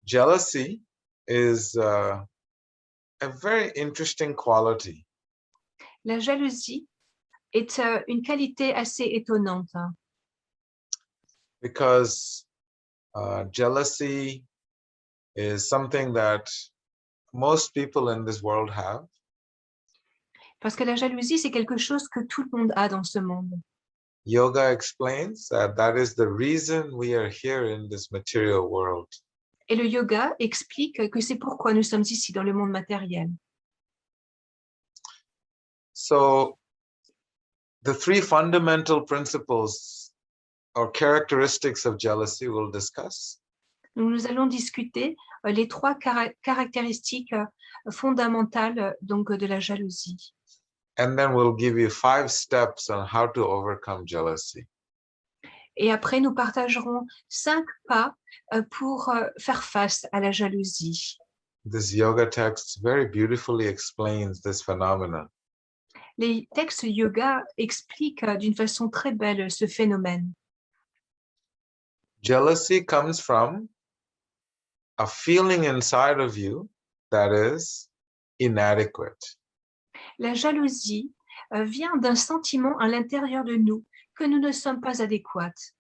jealousy is a very interesting quality. La jalousie est une qualité assez étonnante Because jealousy is something that most people in this world have. parce que la jalousie, c'est quelque chose que tout le monde a dans ce monde. Yoga explains that that is the reason we are here in this material world. Et le yoga explique que c'est pourquoi nous sommes ici dans le monde matériel. So the three fundamental principles or characteristics of jealousy we'll discuss. Donc, nous allons discuter les trois caractéristiques fondamentales donc, de la jalousie. And then we'll give you 5 steps on how to overcome jealousy. Et après, nous partagerons 5 pas pour faire face à la jalousie. This yoga text very beautifully explains this phenomenon. Les textes yoga expliquent d'une façon très belle ce phénomène. Jealousy comes from a feeling inside of you that is inadequate. La jalousie vient d'un sentiment à l'intérieur de nous que nous ne sommes pas adéquates.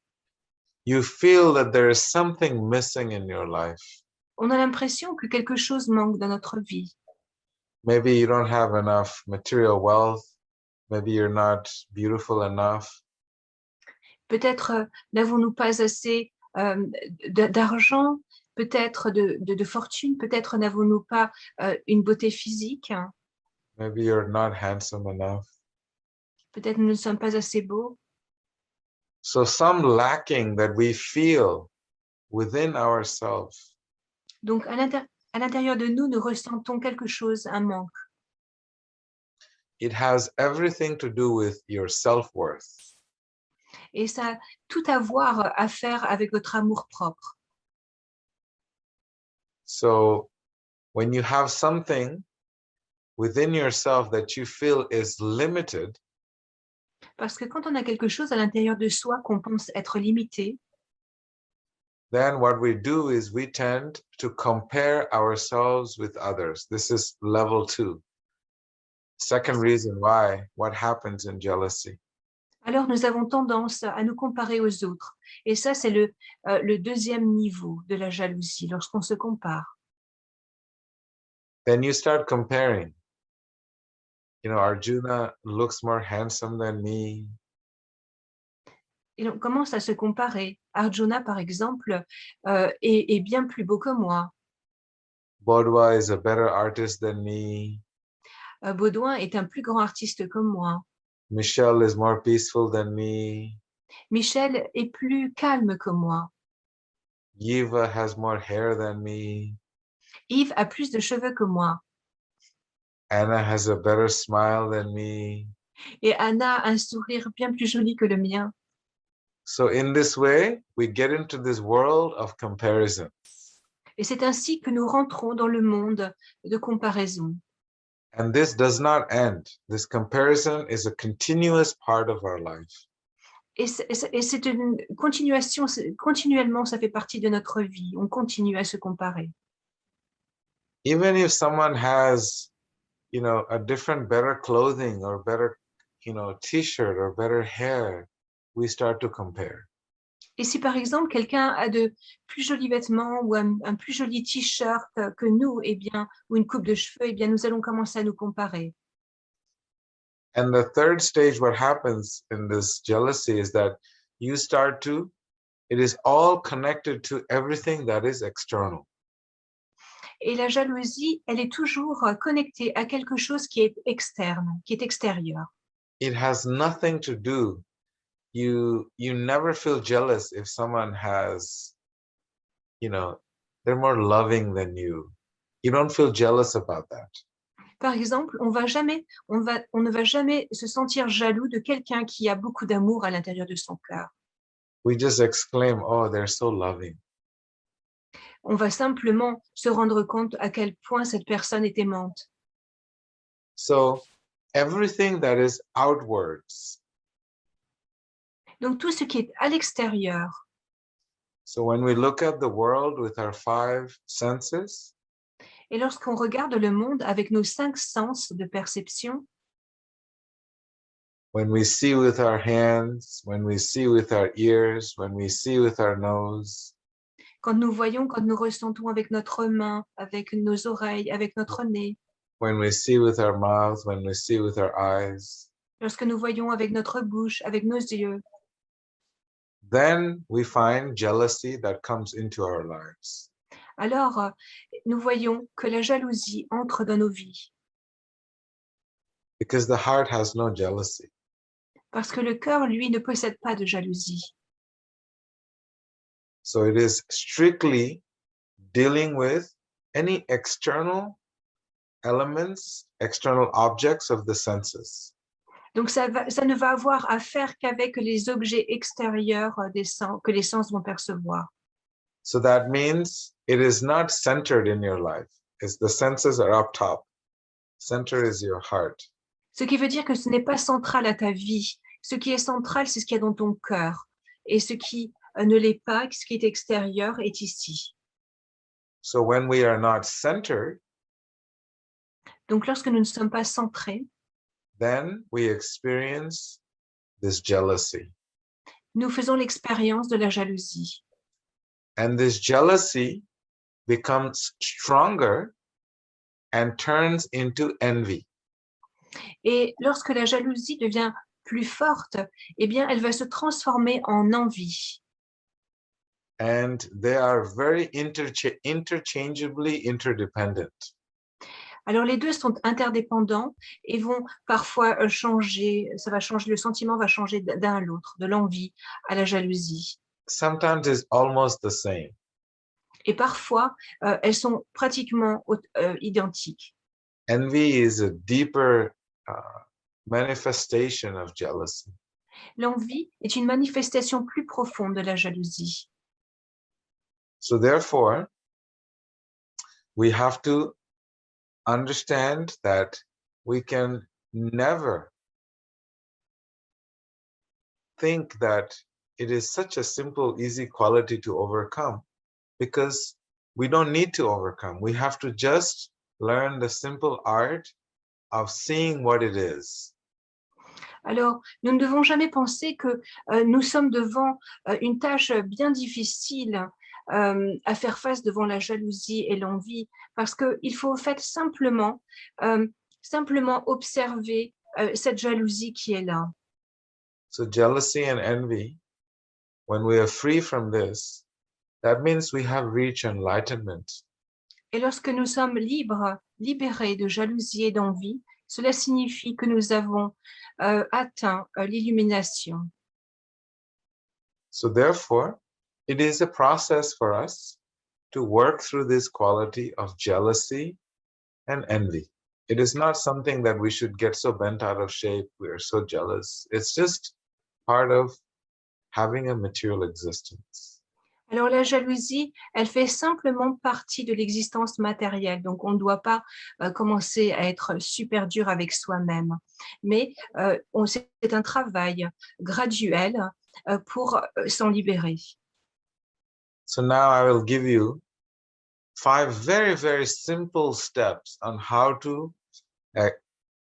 You feel that there is something missing in your life. On a l'impression que quelque chose manque dans notre vie. Maybe you don't have enough material wealth. Maybe you're not beautiful enough. Peut-être n'avons-nous pas assez d'argent, peut-être de fortune, peut-être n'avons-nous pas une beauté physique. Maybe you're not handsome enough. Peut-être nous ne sommes pas assez beaux. So some lacking that we feel within ourselves. Donc, à l'intérieur de nous, nous ressentons quelque chose, un manque. It has everything to do with your self-worth. Et ça a tout à faire avec votre amour-propre. So when you have something within yourself that you feel is limited, Parce que quand on a quelque chose à l'intérieur de soi qu'on pense être limité, then what we do is we tend to compare ourselves with others. This is level 2. Second reason why, what happens in jealousy. alors nous avons tendance à nous comparer aux autres. Et ça, c'est le deuxième niveau de la jalousie, lorsqu'on se compare. Then you start comparing. You know, Arjuna looks more handsome than me. Et on commence à se comparer. Arjuna, par exemple, est bien plus beau que moi. Bodwa is a better artist than me. Baudouin est un plus grand artiste que moi. Michelle is more peaceful than me. Michel est plus calme que moi. Yiva has more hair than me. Yves a plus de cheveux que moi. Anna has a better smile than me. Et Anna a un sourire bien plus joli que le mien. So in this way, we get into this world of comparison. Et c'est ainsi que nous rentrons dans le monde de comparaison. And this does not end. This comparison is a continuous part of our life. Et c'est une continuation, continuellement, ça fait partie de notre vie. On continue à se comparer. Even if someone has, you know, a different, better clothing or better, you know, t-shirt or better hair, we start to compare. Et si par exemple quelqu'un a de plus jolis vêtements ou un plus joli t-shirt que nous, eh bien, ou une coupe de cheveux, eh bien, nous allons commencer à nous comparer. And the third stage, what happens in this jealousy is that you start to, it is all connected to everything that is external. Et la jalousie, elle est toujours connectée à quelque chose qui est externe, qui est extérieur. It has nothing to do. You never feel jealous if someone has, you know, they're more loving than you. You don't feel jealous about that. Par exemple, on ne va jamais se sentir jaloux de quelqu'un qui a beaucoup d'amour à l'intérieur de son cœur. We just exclaim, oh, they're so loving. On va simplement se rendre compte à quel point cette personne est aimante. So everything that is outwards, Donc tout ce qui est à l'extérieur, So when we look at the world with our 5 senses, Et lorsqu'on regarde le monde avec nos 5 sens de perception, when we see with our hands, when we see with our ears, when we see with our nose, quand nous voyons, quand nous ressentons avec notre main, avec nos oreilles, avec notre nez, when we see with our mouth, when we see with our eyes, lorsque nous voyons avec notre bouche, avec nos yeux, then we find jealousy that comes into our lives. alors nous voyons que la jalousie entre dans nos vies. Because the heart has no jealousy. Parce que le cœur, lui, ne possède pas de jalousie. So it is strictly dealing with any external elements, external objects of the senses. Donc ça ne va avoir à faire qu'avec les objets extérieurs des sens, que les sens vont percevoir. So that means it is not centered in your life. It's the senses are up top. Center is your heart. Ce qui veut dire que ce n'est pas central à ta vie. Ce qui est central, c'est ce qu'il y a dans ton cœur. Et ce qui ne l'est pas, ce qui est extérieur, est ici. So when we are not centered, Donc lorsque nous ne sommes pas centrés, then we experience this jealousy. nous faisons l'expérience de la jalousie. And this jealousy becomes stronger and turns into envy. Et lorsque la jalousie devient plus forte, eh bien, elle va se transformer en envie. And they are very interchangeably interdependent. Alors, les deux sont interdépendants et vont parfois changer, ça va changer, le sentiment va changer d'un à l'autre, de l'envie à la jalousie. Sometimes it's almost the same. Et parfois, elles sont pratiquement identiques. Envy is a deeper manifestation of jealousy. L'envie est une manifestation plus profonde de la jalousie. So therefore, we have to understand that we can never think that it is such a simple, easy quality to overcome, because we don't need to overcome. We have to just learn the simple art of seeing what it is. Alors, nous ne devons jamais penser que nous sommes devant une tâche bien difficile à faire face devant la jalousie et l'envie, parce qu'il faut en fait simplement observer cette jalousie qui est là. So jealousy and envy, when we are free from this, that means we have reached enlightenment. Et lorsque nous sommes libérés de jalousie et d'envie, cela signifie que nous avons atteint l'illumination. So therefore, it is a process for us to work through this quality of jealousy and envy. It is not something that we should get so bent out of shape. We are so jealous. It's just part of having a material existence. Alors la jalousie, elle fait simplement partie de l'existence matérielle. Donc on ne doit pas commencer à être super dur avec soi-même. Mais c'est un travail graduel pour s'en libérer. So now I will give you 5 very, very simple steps on how to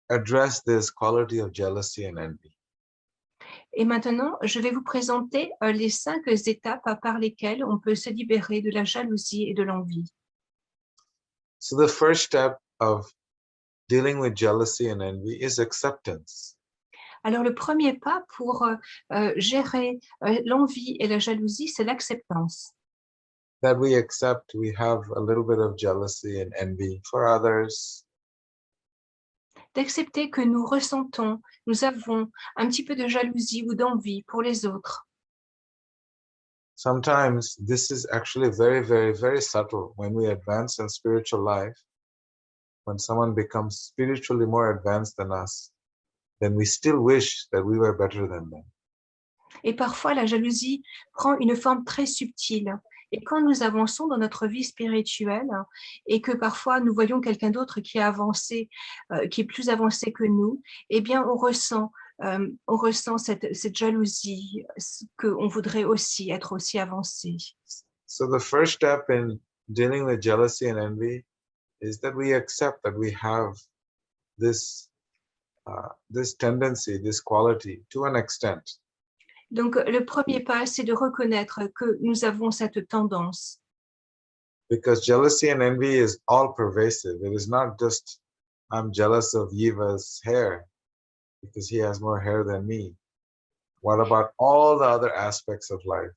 address this quality of jealousy and envy. Et maintenant, je vais vous présenter les 5 étapes par lesquelles on peut se libérer de la jalousie et de l'envie. So the first step of dealing with jealousy and envy is acceptance. Alors, le premier pas pour gérer l'envie et la jalousie, c'est l'acceptance. That we accept we have a little bit of jealousy and envy for others. D'accepter que nous ressentons, nous avons un petit peu de jalousie ou d'envie pour les autres. Sometimes this is actually very, very, very subtle when we advance in spiritual life. When someone becomes spiritually more advanced than us, then we still wish that we were better than them. Et parfois, la jalousie prend une forme très subtile. Et quand nous avançons dans notre vie spirituelle et que parfois nous voyons quelqu'un d'autre qui a avancé, qui est plus avancé que nous, eh bien, on ressent on ressent cette jalousie, qu'on voudrait aussi être aussi avancé. So the first step in dealing with jealousy and envy is that we accept that we have this this tendency, this quality to an extent. Donc, le premier pas, c'est de reconnaître que nous avons cette tendance. Because jealousy and envy is all pervasive. It is not just I'm jealous of Yiva's hair because he has more hair than me. What about all the other aspects of life?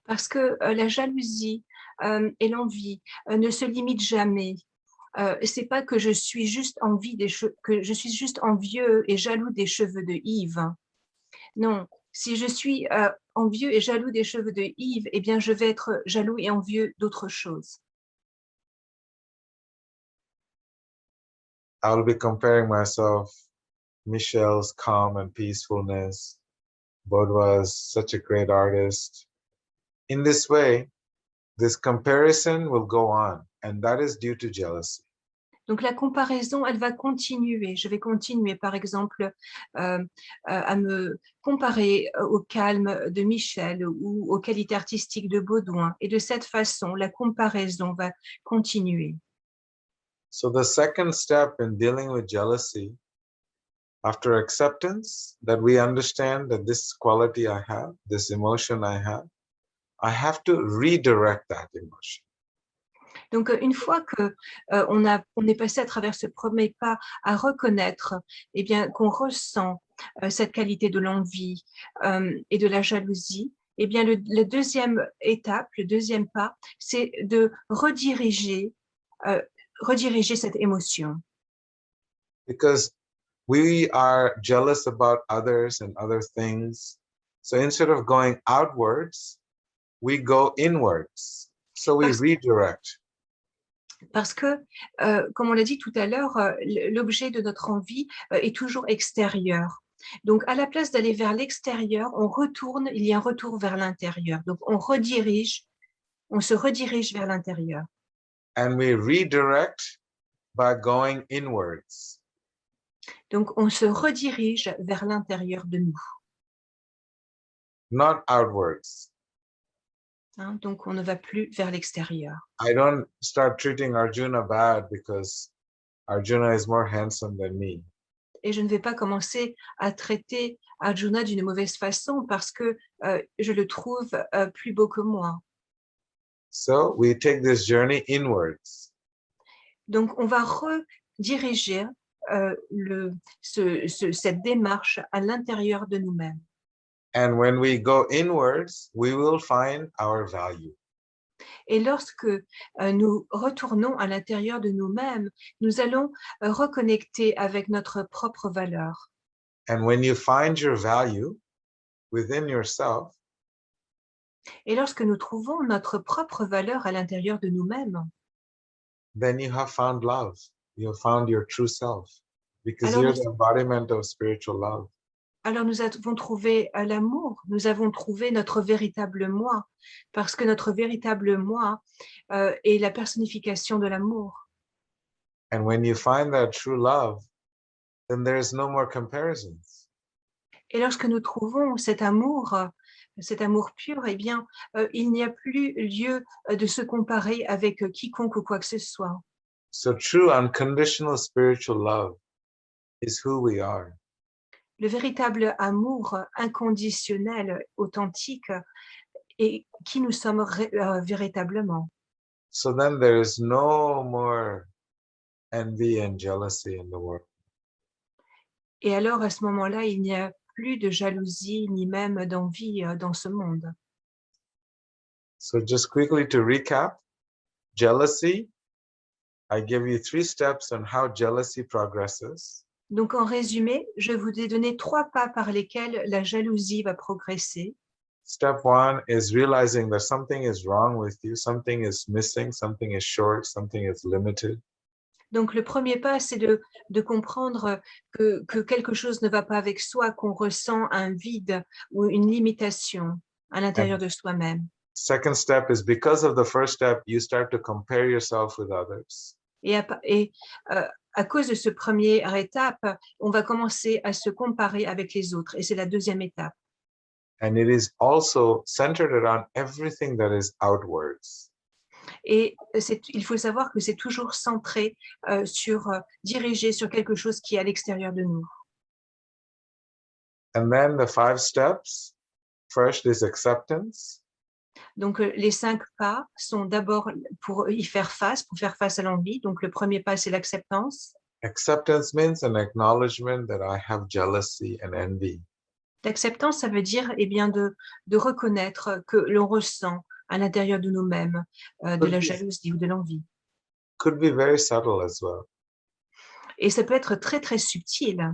Parce que la jalousie et l'envie ne se limitent jamais. C'est pas que je suis juste que je suis juste envieux et jaloux des cheveux de Yves. Non, si je suis envieux et jaloux des cheveux de Yves, eh bien je vais être jaloux et envieux d'autres choses. I'll be comparing myself, Michelle's calm and peacefulness, Bodwa's such a great artist. In this way, this comparison will go on, and that is due to jealousy. Donc la comparaison, elle va continuer. Je vais continuer, par exemple, à me comparer au calme de Michel ou aux qualités artistiques de Baudouin. Et de cette façon, la comparaison va continuer. So the second step in dealing with jealousy, after acceptance, that we understand that this quality I have, this emotion I have to redirect that emotion. Donc, une fois que on est passé à travers ce premier pas à reconnaître eh bien, qu'on ressent cette qualité de l'envie et de la jalousie, eh bien, la deuxième étape, le deuxième pas, c'est de rediriger cette émotion. Because we are jealous about others and other things. So instead of going outwards, we go inwards. So we redirect. Parce que, comme on l'a dit tout à l'heure, l'objet de notre envie est toujours extérieur. Donc, à la place d'aller vers l'extérieur, il y a un retour vers l'intérieur. Donc, on se redirige vers l'intérieur. And we redirect by going inwards. Donc, on se redirige vers l'intérieur de nous. Not outwards. Hein, donc, on ne va plus vers l'extérieur. I don't start treating Arjuna bad because Arjuna is more handsome than me. Et je ne vais pas commencer à traiter Arjuna d'une mauvaise façon parce que je le trouve plus beau que moi. So we take this journey inwards. Donc, on va rediriger cette démarche à l'intérieur de nous-mêmes. And when we go inwards, we will find our value. Et lorsque nous retournons à l'intérieur de nous-mêmes, nous allons reconnecter avec notre propre valeur. And when you find your value within yourself, et lorsque nous trouvons notre propre valeur à l'intérieur de nous-mêmes, then you have found love. You have found your true self because Alors you're the embodiment of spiritual love. alors nous avons trouvé l'amour, nous avons trouvé notre véritable moi, parce que notre véritable moi est la personnification de l'amour. And when you find that true love, then there is no more comparisons. Et lorsque nous trouvons cet amour pur, eh bien, il n'y a plus lieu de se comparer avec quiconque ou quoi que ce soit. So true unconditional spiritual love is who we are. Le véritable amour inconditionnel, authentique, et qui nous sommes véritablement. So then there is no more envy and jealousy in the world. Et alors, à ce moment-là, il n'y a plus de jalousie ni même d'envie dans ce monde. So just quickly to recap, jealousy, I give you 3 steps on how jealousy progresses. Donc, en résumé, je vous ai donné 3 pas par lesquels la jalousie va progresser. Step 1 is realizing that something is wrong with you, something is missing, something is short, something is limited. Donc, le premier pas, c'est de comprendre que quelque chose ne va pas avec soi, qu'on ressent un vide ou une limitation à l'intérieur de soi-même. Second step is because of the first step, you start to compare yourself with others. Et à cause de ce première étape, on va commencer à se comparer avec les autres. Et c'est la deuxième étape. And it is also centered around everything that is outwards. Et il faut savoir que c'est toujours centré dirigé sur quelque chose qui est à l'extérieur de nous. And then the 5 steps, first is acceptance. Donc, les 5 pas sont d'abord pour faire face à l'envie. Donc, le premier pas, c'est l'acceptance. Acceptance means an acknowledgement that I have jealousy and envy. L'acceptance, ça veut dire de reconnaître que l'on ressent à l'intérieur de nous-mêmes de la jalousie ou de l'envie. Could be very subtle as well. Et ça peut être très, très subtil.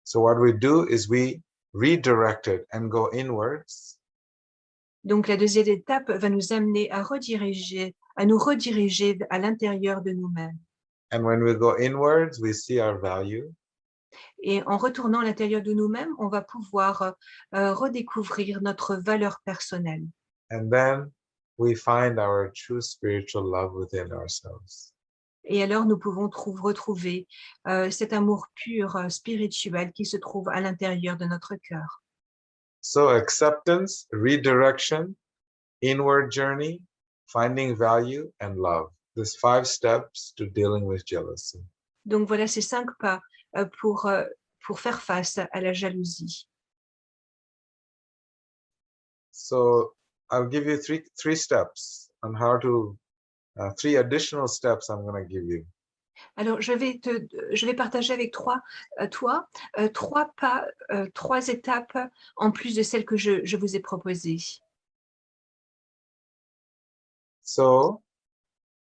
So what we do is we redirect it and go inwards. Donc, la deuxième étape va nous amener à nous rediriger à l'intérieur de nous-mêmes. And when we go inwards, we see our value. Et en retournant à l'intérieur de nous-mêmes, on va pouvoir redécouvrir notre valeur personnelle. And then we find our true spiritual love within ourselves. Et alors, nous pouvons retrouver cet amour pur, spirituel qui se trouve à l'intérieur de notre cœur. So acceptance, redirection, inward journey, finding value, and love. There's 5 steps to dealing with jealousy. Donc voilà ces 5 pas pour faire face à la jalousie. So I'll give you three steps on how to, 3 additional steps I'm going to give you. Alors, je vais partager avec toi 3 pas, 3 étapes en plus de celles que je vous ai proposées. So,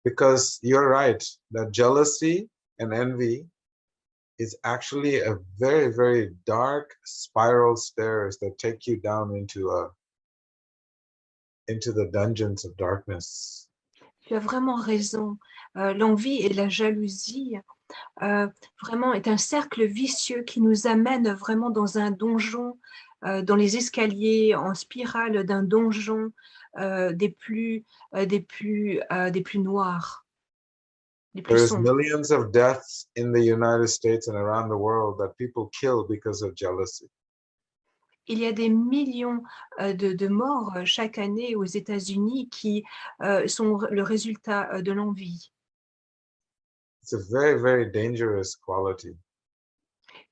because you're right, that jealousy and envy is actually a very, very dark spiral stairs that take you down into the dungeons of darkness. Tu as vraiment raison. L'envie et la jalousie vraiment est un cercle vicieux qui nous amène vraiment dans un donjon, dans les escaliers en spirale d'un donjon des plus noirs, des plus There's sombres. millions of deaths in the United States and around the world that people kill because of jealousy. Il y a des millions de morts chaque année aux États-Unis qui sont le résultat de l'envie. It's a very, very dangerous quality.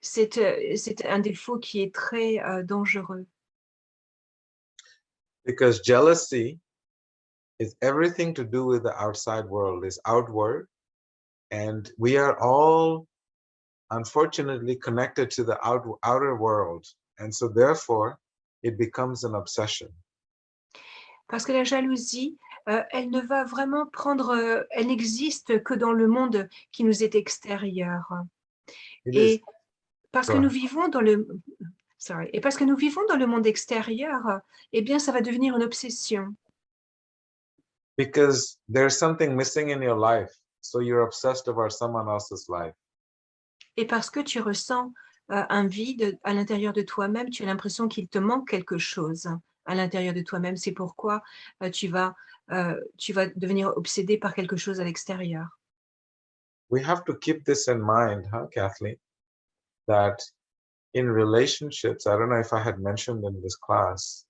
C'est un défaut qui est très dangereux. Because jealousy is everything to do with the outside world, is outward. And we are all, unfortunately, connected to the outer world. And so therefore, it becomes an obsession. Parce que la jalousie, elle ne va vraiment elle n'existe que dans le monde qui nous est extérieur. Et parce que nous vivons dans le monde extérieur, eh bien, ça va devenir une obsession. Because there's something missing in your life, so you're obsessed about someone else's life. Et parce que tu ressens un vide à l'intérieur de toi-même, tu as l'impression qu'il te manque quelque chose à l'intérieur de toi-même. C'est pourquoi tu vas devenir obsédé par quelque chose à l'extérieur. We have to keep this in mind, huh, Kathleen? That in relationships, I don't know if I had mentioned in this class,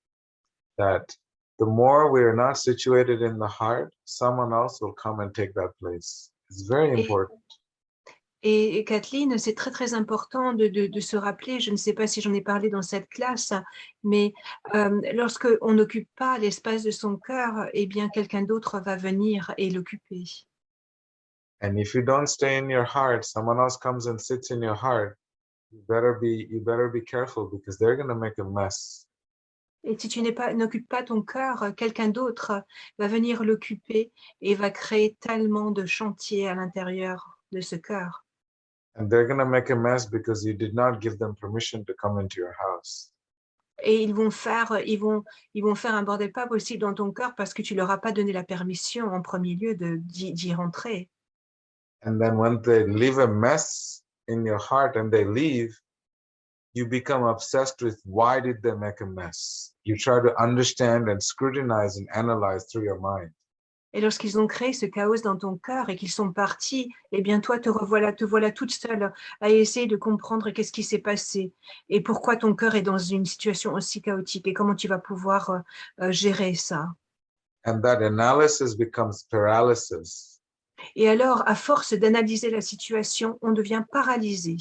that the more we are not situated in the heart, someone else will come and take that place. It's very important. Et Kathleen, c'est très, très important de se rappeler, je ne sais pas si j'en ai parlé dans cette classe, mais lorsqu'on n'occupe pas l'espace de son cœur, eh bien, quelqu'un d'autre va venir et l'occuper. And if you don't stay in your heart, someone else comes and sits in your heart, you better be careful because they're going to make a mess. Et si tu n'occupes pas ton cœur, quelqu'un d'autre va venir l'occuper et va créer tellement de chantiers à l'intérieur de ce cœur. And they're going to make a mess because you did not give them permission to come into your house. Et ils vont faire un bordel pas possible dans ton cœur parce que tu leur as pas donné la permission en premier lieu d'y rentrer. And then when they leave a mess in your heart and they leave, you become obsessed with why did they make a mess? You try to understand and scrutinize and analyze through your mind. Et lorsqu'ils ont créé ce chaos dans ton cœur et qu'ils sont partis, eh bien toi te voilà toute seule à essayer de comprendre qu'est-ce qui s'est passé et pourquoi ton cœur est dans une situation aussi chaotique et comment tu vas pouvoir gérer ça. And that analysis becomes paralysis. Et alors, à force d'analyser la situation, on devient paralysé.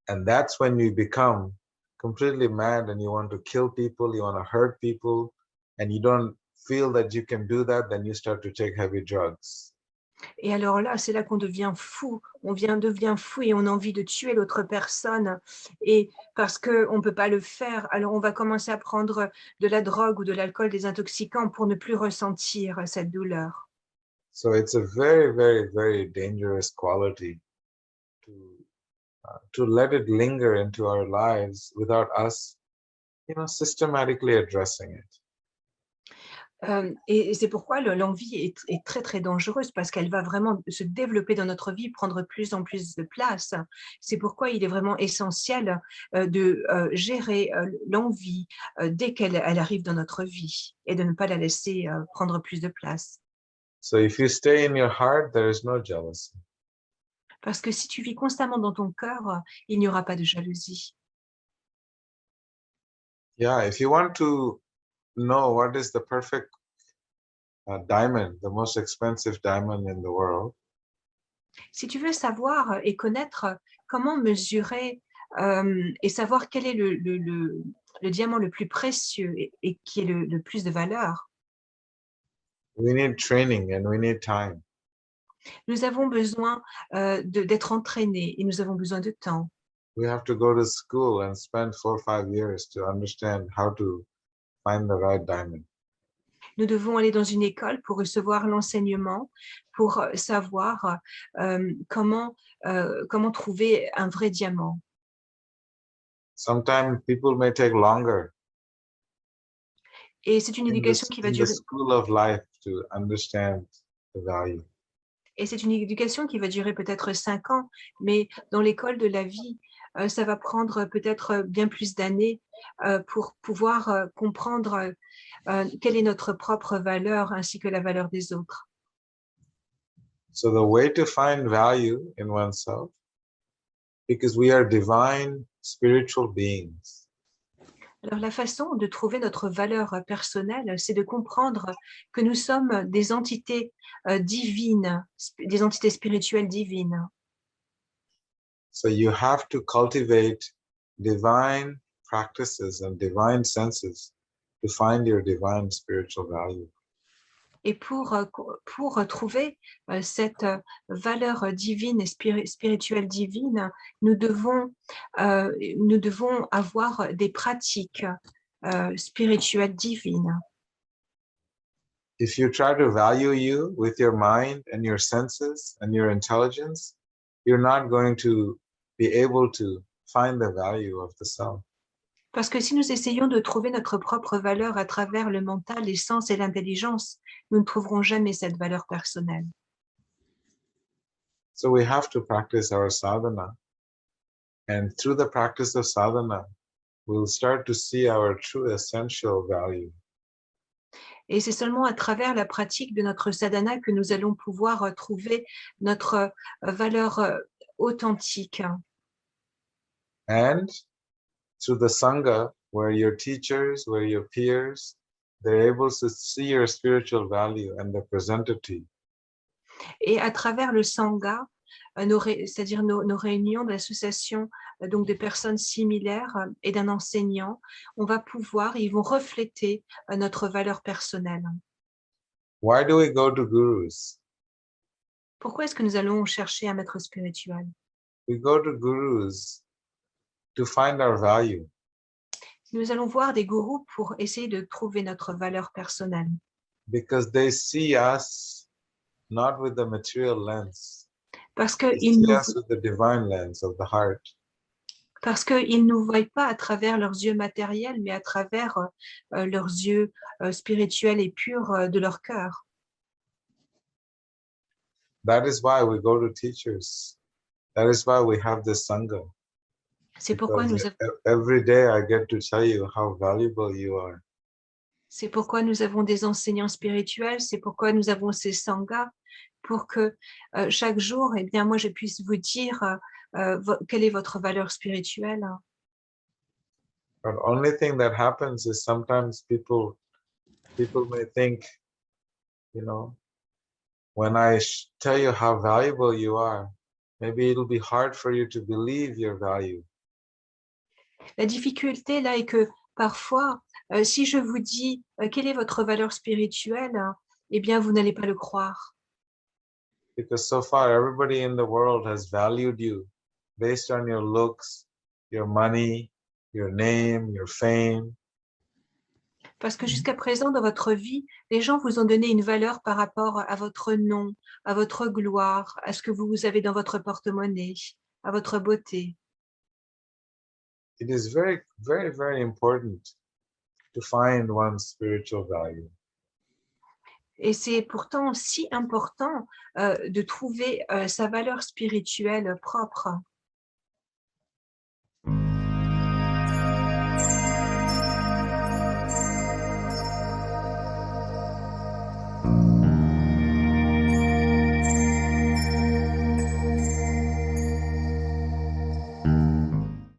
And that's when you become completely mad and you want to kill people, you want to hurt people, and you don't feel that you can do that, then you start to take heavy drugs. Et alors là, c'est là qu'on devient fou. Devient fou et on a envie de tuer l'autre personne. Et parce qu'on ne peut pas le faire, alors on va commencer à prendre de la drogue ou de l'alcool, des intoxicants pour ne plus ressentir cette douleur. So it's a very, very, very dangerous quality to let it linger into our lives without us, systematically addressing it. Et c'est pourquoi l'envie est très, très dangereuse parce qu'elle va vraiment se développer dans notre vie, prendre plus en plus de place. C'est pourquoi il est vraiment essentiel de gérer l'envie dès qu'elle arrive dans notre vie et de ne pas la laisser prendre plus de place. So if you stay in your heart, there is no jealousy. Parce que si tu vis constamment dans ton cœur, il n'y aura pas de jalousie. Yeah, if you want to know what is the perfect diamond, the most expensive diamond in the world, Si tu veux savoir et connaître comment mesurer et savoir quel est le diamant le plus précieux et qui est le plus de valeur, we need training and we need time. nous avons besoin d'être entraînés et nous avons besoin de temps. We have to go to school and spend 4 or 5 years to understand how to find the right diamond. Nous devons aller dans une école pour recevoir l'enseignement, pour savoir comment trouver un vrai diamant. Sometimes people may take longer Et c'est une éducation qui va in the durer. school of life to understand the value. Et c'est une éducation qui va durer peut-être 5 ans, mais dans l'école de la vie, ça va prendre peut-être bien plus d'années pour pouvoir comprendre quelle est notre propre valeur ainsi que la valeur des autres. So the way to find value in oneself, because we are divine spiritual beings. Alors la façon de trouver notre valeur personnelle, c'est de comprendre que nous sommes des entités divines, des entités spirituelles divines. So you have to cultivate divine practices and divine senses to find your divine spiritual value. Et pour trouver cette valeur divine et spirituelle divine, nous devons avoir des pratiques spirituelles divines. If you try to value you with your mind and your senses and your intelligence, you're not going to be able to find the value of the self. Parce que si nous essayons de trouver notre propre valeur à travers le mental, les sens et l'intelligence, nous ne trouverons jamais cette valeur personnelle. So we have to practice our sadhana. And through the practice of sadhana, we'll start to see our true essential value. Et c'est seulement à travers la pratique de notre sadhana que nous allons pouvoir trouver notre valeur authentique. And through the sangha, where your teachers, where your peers, they're able to see your spiritual value and they present it to you. Et à travers le sangha, c'est-à-dire nos réunions de l'association donc de personnes similaires et d'un enseignant, ils vont refléter notre valeur personnelle. Why do we go to gurus? Pourquoi est-ce que nous allons chercher un maître spirituel? We go to gurus to find our value. Nous allons voir des gourous pour essayer de trouver notre valeur personnelle. Because they see us not with the material lens. Parce They qu'ils see nous us with the divine lens of the heart. parce qu'ils ne nous voient pas à travers leurs yeux matériels, mais à travers leurs yeux spirituels et purs de leur cœur. That is why we go to teachers. That is why we have this sangha. C'est pourquoi Because every day I get to tell you how valuable you are. C'est pourquoi nous avons des enseignants spirituels, c'est pourquoi nous avons ces sanghas, pour que chaque jour, eh bien, moi, je puisse vous dire quelle est votre valeur spirituelle. But only thing that happens is sometimes people may think, you know, when I tell you how valuable you are, maybe it'll be hard for you to believe your value. La difficulté là est que parfois, si je vous dis quelle est votre valeur spirituelle, eh bien, vous n'allez pas le croire. Because so far, everybody in the world has valued you based on your looks, your money, your name, your fame. Parce que jusqu'à présent, dans votre vie, les gens vous ont donné une valeur par rapport à votre nom, à votre gloire, à ce que vous avez dans votre porte-monnaie, à votre beauté. It is very, very, very important to find one's spiritual value. Et c'est pourtant si important de trouver sa valeur spirituelle propre.